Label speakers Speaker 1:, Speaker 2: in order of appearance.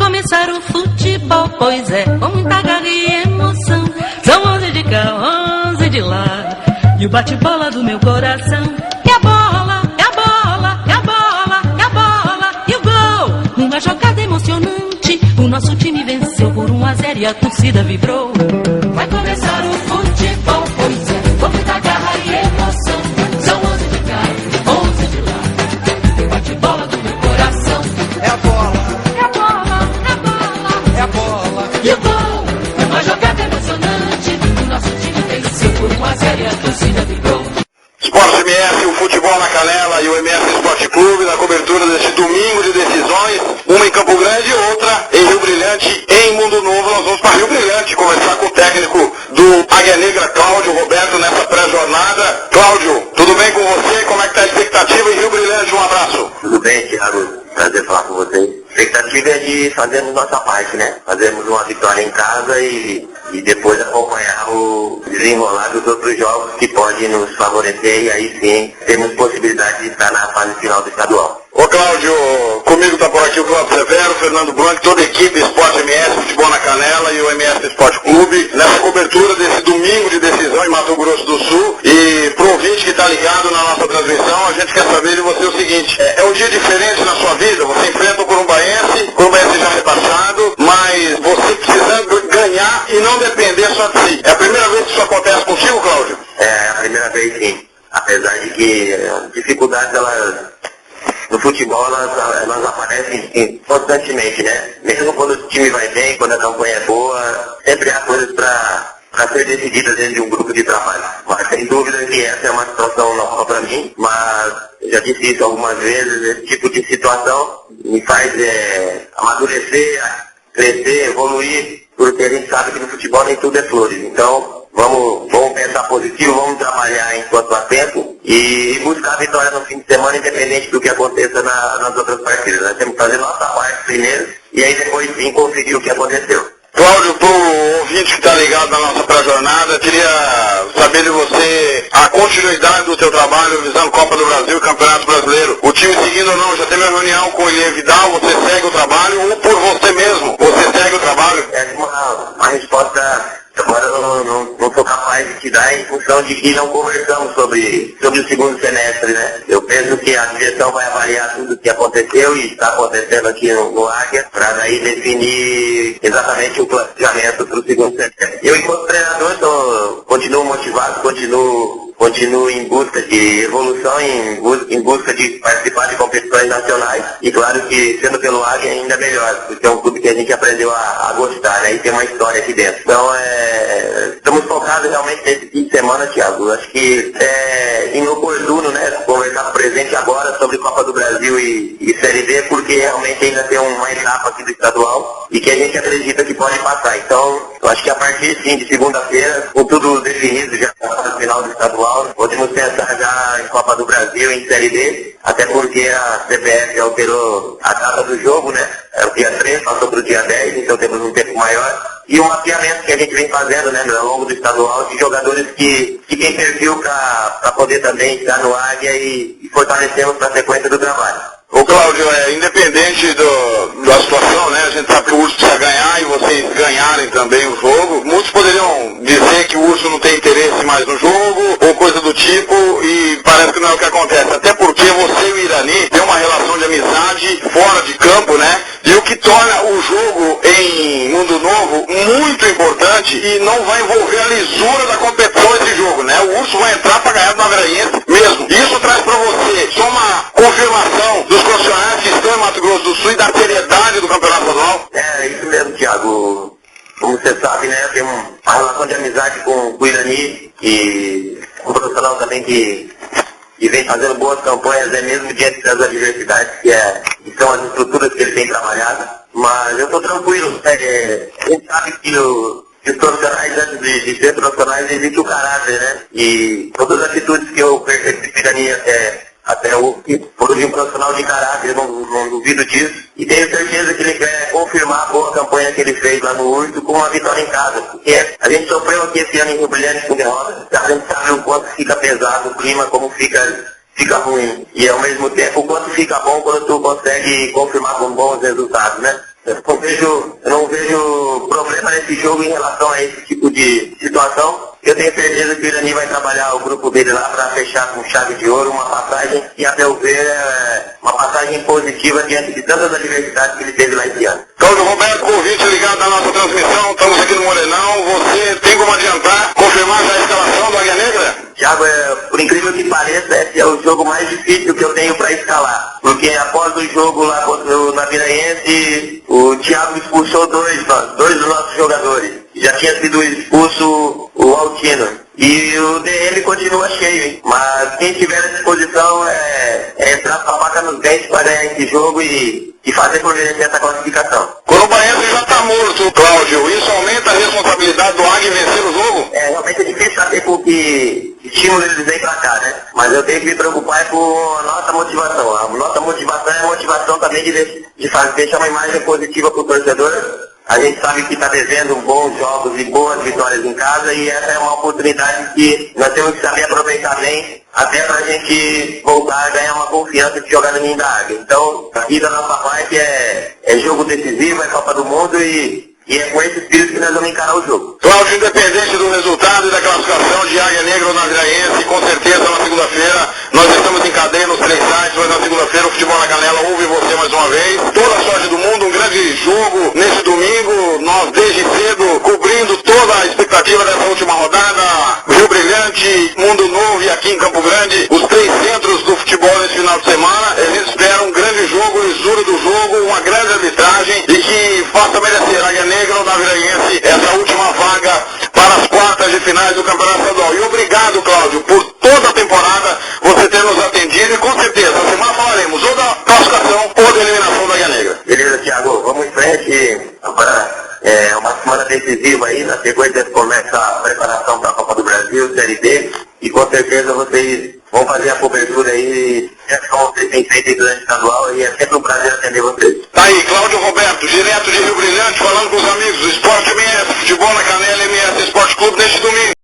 Speaker 1: começar o futebol, pois é, com muita garra e emoção. São 11 de cá, 11 de lá, e o bate-bola do meu coração. É a bola, é a bola, é a bola, é a bola, e o gol. Numa jogada emocionante, o nosso time venceu por 1-0 e a torcida vibrou. Vai começar o futebol, pois é, com muita garra e emoção. São 11 de cá, 11 de lá, e o bate-bola do meu coração.
Speaker 2: É a bola,
Speaker 1: É a bola, é a bola,
Speaker 2: é a bola.
Speaker 1: e o gol. Numa jogada emocionante, o nosso time venceu por 1-0 e a torcida vibrou.
Speaker 3: Esporte MS, o futebol na Canela e o MS Esporte Clube na cobertura deste domingo de decisões, uma em Campo Grande e outra em Rio Brilhante, em Mundo Novo. Nós vamos para Rio Brilhante conversar com o técnico do Águia Negra, Cláudio Roberto, nessa pré-jornada. Cláudio, tudo bem com você? Como é que está a expectativa em Rio Brilhante? Um abraço.
Speaker 4: Tudo bem, Thiago? Prazer falar com vocês. A expectativa é de fazermos nossa parte, né? Fazermos uma vitória em casa e depois acompanhar o desenrolar dos outros jogos que podem nos favorecer e aí sim temos possibilidade de estar na fase final do estadual.
Speaker 3: Ô Cláudio, comigo está por aqui o Cláudio Severo, Fernando Blanc, toda a equipe Esporte MS, Futebol na Canela e o MS Esporte Clube, nessa cobertura desse domingo de decisão em Mato Grosso do Sul. E pro ouvinte que está ligado na nossa transmissão, a gente quer saber de você o seguinte: é um dia diferente na sua vida, você enfrenta o Corumbaense já rebaixado, mas você precisando ganhar e não depender só de si. É a primeira vez que isso acontece contigo, Cláudio?
Speaker 4: É a primeira vez sim, apesar de que dificuldades elas no futebol elas aparecem constantemente, né? Mesmo quando o time vai bem, quando a campanha é boa, sempre há coisas para ser decididas dentro de um grupo de trabalho. Mas sem dúvida que essa é uma situação nova para mim, mas eu já disse isso algumas vezes, esse tipo de situação me faz amadurecer, crescer, evoluir, porque a gente sabe que no futebol nem tudo é flores. Então, vamos pensar positivo, vamos trabalhar enquanto há tempo e buscar a vitória no fim de semana, independente do que aconteça nas outras partidas. Nós temos que fazer nossa parte primeiro e aí depois sim conseguir o que aconteceu.
Speaker 3: Cláudio, para o ouvinte que está ligado na nossa pré-jornada, queria saber de você a continuidade do seu trabalho visando Copa do Brasil e Campeonato Brasileiro. O time seguindo ou não, já teve uma reunião com o Elian Vidal, você segue o trabalho ou por você mesmo, você segue o trabalho?
Speaker 4: É uma resposta agora não sou capaz de te dar em função de que não conversamos sobre o segundo semestre, né? Eu penso que a direção vai avaliar tudo o que aconteceu e está acontecendo aqui no Águia, para daí definir exatamente o planejamento para o segundo semestre. Eu, enquanto treinador, continuo motivado, continuo em busca de evolução, em busca de participar de competições nacionais e claro que sendo pelo Águia ainda melhor, porque é um clube que a gente aprendeu a gostar, né? E tem uma história aqui dentro. Então estamos focados realmente nesse fim de semana, Thiago. Acho que é inoportuno, né, conversar presente agora sobre Copa do Brasil e Série B, porque realmente ainda tem uma etapa aqui do estadual e que a gente acredita que pode passar. Então, eu acho que a partir sim de segunda-feira, com tudo definido já no final do estadual, podemos pensar já em Copa do Brasil, em Série B, até porque a CBF alterou a data do jogo, né? É o dia 3, passou para o dia 10, então temos um tempo maior. E um mapeamento que a gente vem fazendo, né, ao longo do estadual, de jogadores que tem perfil para poder também estar no Águia e fortalecemos para a sequência do trabalho.
Speaker 3: Ô Cláudio, independente da situação, né, a gente sabe que o Urso precisa ganhar e vocês ganharem também o jogo. Muitos poderiam dizer que o Urso não tem interesse mais no jogo ou coisa do tipo e parece que não é o que acontece. Até porque você e o Irani têm uma relação de amizade fora de campo, né? E o que torna o jogo em Mundo Novo muito importante e não vai envolver a lisura da competição esse jogo, né? O Urso vai entrar para ganhar do Magraiense mesmo. Isso traz para você só uma confirmação dos profissionais que estão em Mato Grosso do Sul e da seriedade do Campeonato Estadual?
Speaker 4: É isso mesmo, Thiago. Como você sabe, né, eu tenho uma relação de amizade com o Irani e um profissional também que vem fazendo boas campanhas, mesmo diante das adversidades que são as estruturas que ele tem trabalhado. Mas eu estou tranquilo. A gente sabe que os profissionais, antes de ser profissionais, existe o caráter, né? E todas as atitudes que eu percebi que Irani até o foram de um profissional de caráter, eu não duvido disso. E tenho certeza que ele quer confirmar a boa campanha que ele fez lá no Urso com uma vitória em casa. Porque a gente sofreu aqui esse ano em Rio Brilhante com derrota. A gente sabe o quanto fica pesado o clima, como fica ruim. E ao mesmo tempo o quanto fica bom quando tu consegue confirmar com bons resultados, né? Eu vejo não vejo problema nesse jogo em relação a esse tipo de situação. Eu tenho certeza que o Irani vai trabalhar o grupo dele lá para fechar com chave de ouro uma passagem que, a meu ver, é uma passagem positiva diante de tantas adversidades que ele teve lá esse ano.
Speaker 3: Cláudio Roberto, convite ligado à nossa transmissão, estamos aqui no Morenão. Você tem como adiantar, confirmar já a escalação do Águia Negra?
Speaker 4: Thiago, por incrível que pareça, esse é o jogo mais difícil que eu tenho para escalar. Porque após o jogo lá contra o Naviraense, o Thiago expulsou dois dos nossos jogadores. Já tinha sido expulso o Altino. E o DM continua cheio, hein? Mas quem tiver à disposição é entrar com a faca nos dentes para ganhar esse jogo e fazer por merecer essa classificação.
Speaker 3: Corumbaense já está morto, Cláudio. Isso aumenta a responsabilidade do Águia em vencer o jogo?
Speaker 4: Realmente é difícil saber com que estímulo eles vêm pra cá, né? Mas eu tenho que me preocupar com a nossa motivação. A nossa motivação é a motivação também de deixar uma imagem positiva pro torcedor. A gente sabe que está devendo bons jogos e boas vitórias em casa e essa é uma oportunidade que nós temos que saber aproveitar bem até para a gente voltar a ganhar uma confiança de jogar no ninho da Águia. Então, aqui da nossa parte é jogo decisivo, é Copa do Mundo e é com esse espírito que nós vamos encarar o jogo.
Speaker 3: Cláudio, independente do resultado e da classificação de Águia Negra ou Naviraense, com certeza na segunda-feira nós estamos em cadeia nos 3 sites, mas na segunda-feira o Futebol na Canela ouve você mais uma vez. Toda a sorte do mundo, um grande jogo nesse domingo, nós desde cedo cobrindo toda a expectativa dessa última rodada. Rio Brilhante, Mundo Novo e aqui em Campo Grande, os 3 centros do futebol nesse final de semana. Eles esperam um grande jogo, lisura do jogo, uma grande arbitragem e que faça merecer a Águia Negra ou Naviraense essa última vaga para as quartas de finais do Campeonato Estadual. E obrigado, Cláudio, por toda a temporada você ter nos atendido e com certeza na semana falaremos ou da classificação ou da eliminação da Águia Negra.
Speaker 4: Beleza, Thiago, vamos em frente. Agora é uma semana decisiva aí, na sequência começa a preparação para a Copa do Brasil, Série B, e com certeza vocês vão fazer a cobertura aí, como vocês têm feito durante o estadual, e é sempre um prazer atender vocês.
Speaker 3: Tá aí, Cláudio Roberto, direto de Rio Brilhante, falando com os amigos do Esporte MS, Futebol na Canela MS Esporte Clube neste domingo.